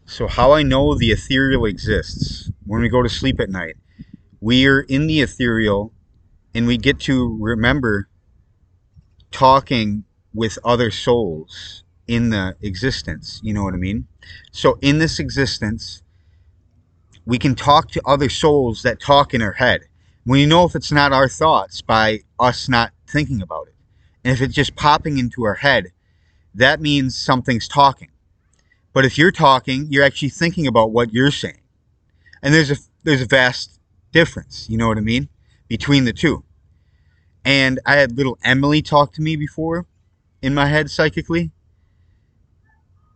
So, how I know the ethereal exists: when we go to sleep at night, we are in the ethereal and we get to remember talking with other souls in the existence. You know what I mean? So, in this existence, we can talk to other souls that talk in our head. We know if it's not our thoughts by us not thinking about it. And if it's just popping into our head, that means something's talking. But if you're talking, you're actually thinking about what you're saying. And there's a vast difference, you know what I mean, between the two. And I had little Emily talk to me before in my head psychically,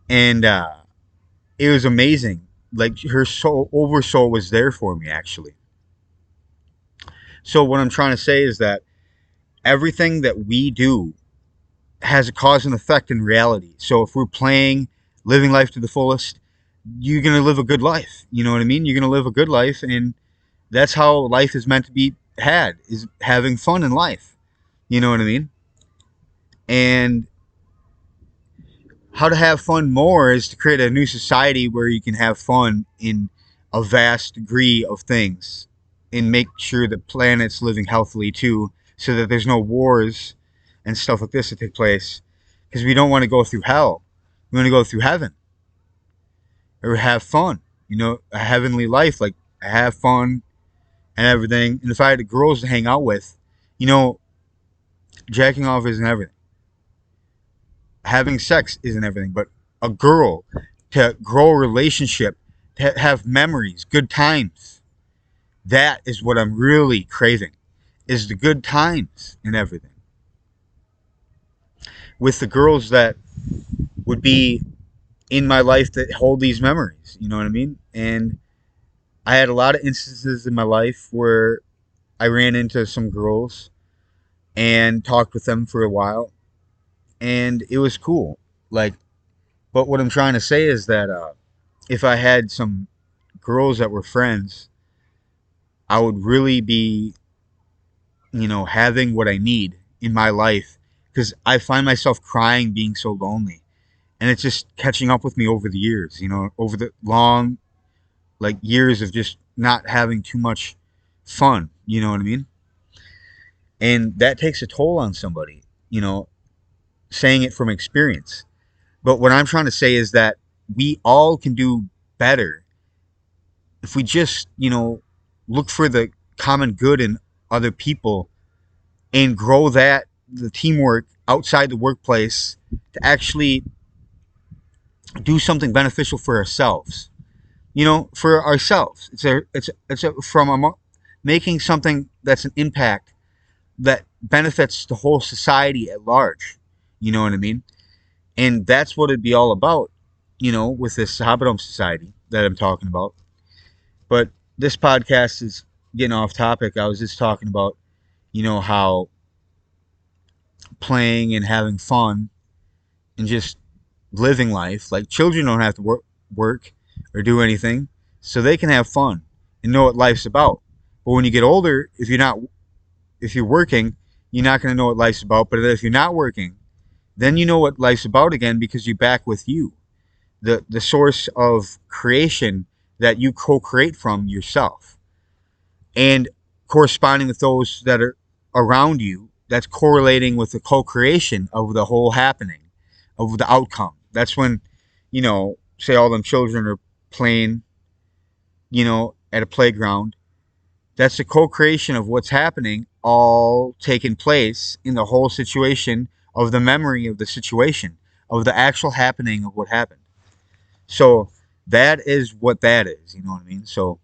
and it was amazing. Like her soul, oversoul was there for me actually. So what I'm trying to say is that everything that we do has a cause and effect in reality. So if we're playing, living life to the fullest, you're gonna live a good life. You know what I mean? You're gonna live a good life, and that's how life is meant to be had, is having fun in life. You know what I mean? And how to have fun more is to create a new society where you can have fun in a vast degree of things and make sure the planet's living healthily too, so that there's no wars and stuff like this that take place, because we don't want to go through hell. We want to go through heaven or have fun, a heavenly life, like have fun and everything. And if I had the girls to hang out with, you know, jacking off isn't everything. Having sex isn't everything, but a girl, to grow a relationship, to have memories, good times. That is what I'm really craving, is the good times and everything. With the girls that would be in my life that hold these memories, you know what I mean? And I had a lot of instances in my life where I ran into some girls and talked with them for a while, and it was cool. Like, but what I'm trying to say is that if I had some girls that were friends, I would really be, having what I need in my life, because I find myself crying being so lonely. And it's just catching up with me over the years, over the long, like, years of just not having too much fun, you know what I mean? And that takes a toll on somebody, saying it from experience. But what I'm trying to say is that we all can do better if we just, look for the common good in other people and grow the teamwork outside the workplace to actually do something beneficial for ourselves. For ourselves. It's from making something that's an impact that benefits the whole society at large. You know what I mean? And that's what it'd be all about, with this Habadom society that I'm talking about. But this podcast is getting off topic. I was just talking about, how playing and having fun and just living life. Like, children don't have to work or do anything, so they can have fun and know what life's about. But when you get older, if you're working, you're not going to know what life's about. But if you're not working, then you know what life's about again, because you're back with you, the source of creation that you co-create from yourself, and corresponding with those that are around you. That's correlating with the co-creation of the whole happening, of the outcome. That's when, say all them children are playing, at a playground. That's the co-creation of what's happening, all taking place in the whole situation, of the memory of the situation, of the actual happening of what happened. So that is what that is. You know what I mean? So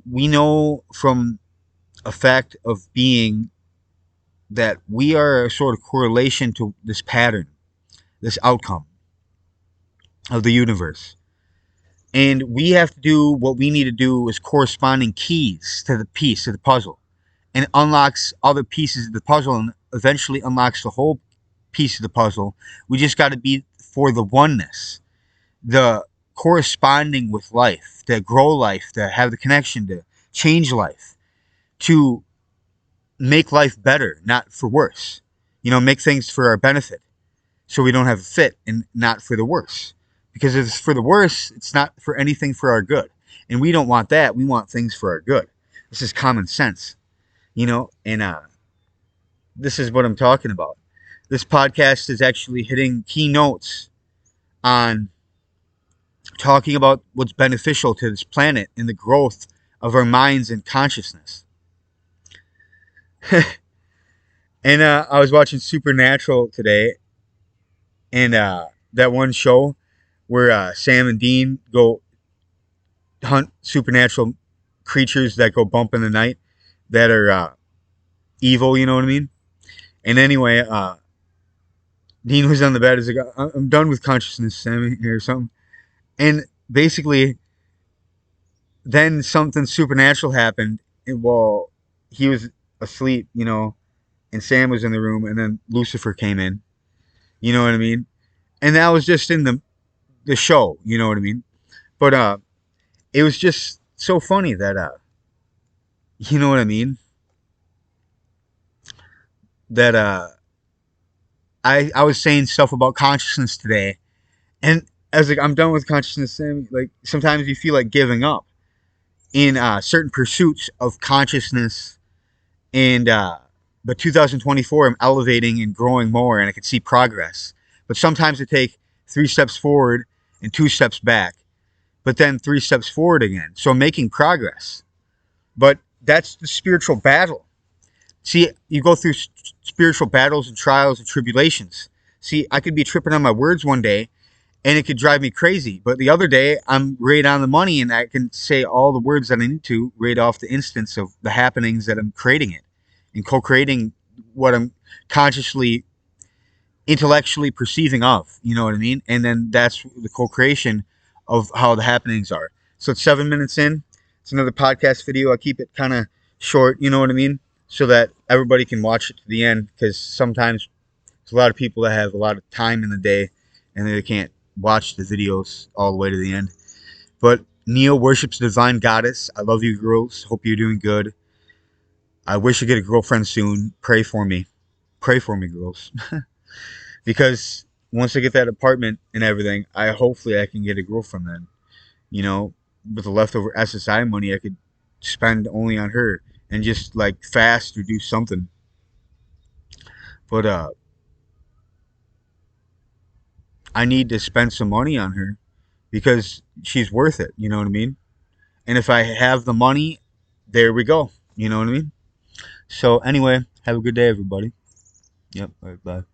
we know from a fact of being that we are a sort of correlation to this pattern, this outcome of the universe. And we have to do what we need to do as corresponding keys to the piece, to the puzzle. And it unlocks other pieces of the puzzle and eventually unlocks the whole piece of the puzzle. We just got to be for the oneness, the corresponding with life, to grow life, to have the connection, to change life, to make life better, not for worse. Make things for our benefit, so we don't have a fit, and not for the worse. Because if it's for the worse, it's not for anything for our good. And we don't want that. We want things for our good. This is common sense, and this is what I'm talking about. This podcast is actually hitting key notes on talking about what's beneficial to this planet and the growth of our minds and consciousness. And I was watching Supernatural today, and that one show where Sam and Dean go hunt supernatural creatures that go bump in the night that are evil, you know what I mean? And anyway, Dean was on the bed. He's like, I'm done with consciousness, Sam, here or something. And basically, then something supernatural happened. And, well, he was asleep, and Sam was in the room, and then Lucifer came in. You know what I mean? And that was just in the show. You know what I mean? But it was just so funny that you know what I mean? That I was saying stuff about consciousness today, and I was like, I'm done with consciousness, Sam. Like sometimes you feel like giving up in certain pursuits of consciousness, and but 2024, I'm elevating and growing more, and I can see progress. But sometimes I take 3 steps forward and 2 steps back, but then 3 steps forward again. So I'm making progress. But that's the spiritual battle. See, you go through spiritual battles and trials and tribulations. See, I could be tripping on my words one day and it could drive me crazy. But the other day, I'm right on the money and I can say all the words that I need to right off the instance of the happenings that I'm creating it and co-creating what I'm consciously, intellectually perceiving of. You know what I mean? And then that's the co-creation of how the happenings are. So it's 7 minutes in. It's another podcast video. I keep it kind of short. You know what I mean? So that everybody can watch it to the end, because sometimes there's a lot of people that have a lot of time in the day and they can't watch the videos all the way to the end. But Neil worships the divine goddess. I love you, girls. Hope you're doing good. I wish I get a girlfriend soon. Pray for me. Pray for me, girls. Because once I get that apartment and everything, hopefully I can get a girlfriend then. You know, with the leftover SSI money, I could spend only on her and just like fast or do something. But I need to spend some money on her because she's worth it. You know what I mean? And if I have the money, there we go. You know what I mean? So anyway, have a good day, everybody. Yep. All right, bye.